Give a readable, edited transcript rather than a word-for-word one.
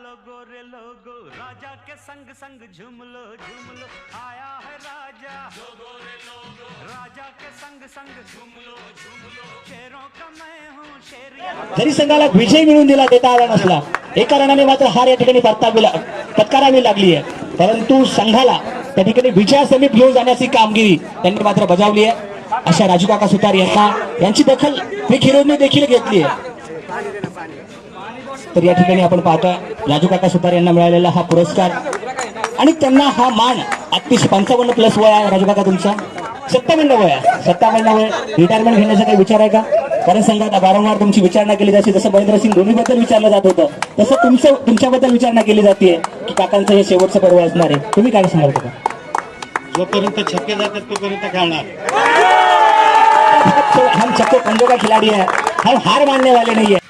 Logo रे logo राजा के संग संग zoom low आया है राजा लोगो रे लोगो राजा के संग संग झूम लो शेरों का मैं हूँ शेर। जरी संघाला विजय मिळवून देता आला नसला एका रनाने मात्र हार या ठिकाणी पत्करावी लागली आहे, परंतु संघाला त्या ठिकाणी विजया समीप घेऊन जाण्याची कामगिरी त्यांनी मात्र बजावली आहे। अशा राजू काका सुतार यांची दखल खेळाडूंनी देखील घेतली आहे। तर या ठिकाणी आपण पाहतोय राजू काका सुतार यांना मिळालेला हा पुरस्कार आणि त्यांना हा मान अतिशय 55+ वय आहे। राजू काका तुमचा 57 वय आहे, 57 वय रिटायरमेंट घेण्याचा काही विचार आहे का? कारण संघात वारंवार तुमची विचारणा केली जाते, जसं महेंद्रसिंग धोनीबद्दल विचारलं जात होतं तसं तुमच्याबद्दल विचारणा केली जाते की काकांचं हे शेवटचं पर्व असणार आहे, तुम्ही काय सांगाल का? जोपर्यंत छक्के जातात तोपर्यंत खेळणार। हम छक्के पंजों का खिलाड़ी है, हम हार मानने वाले नहीं है।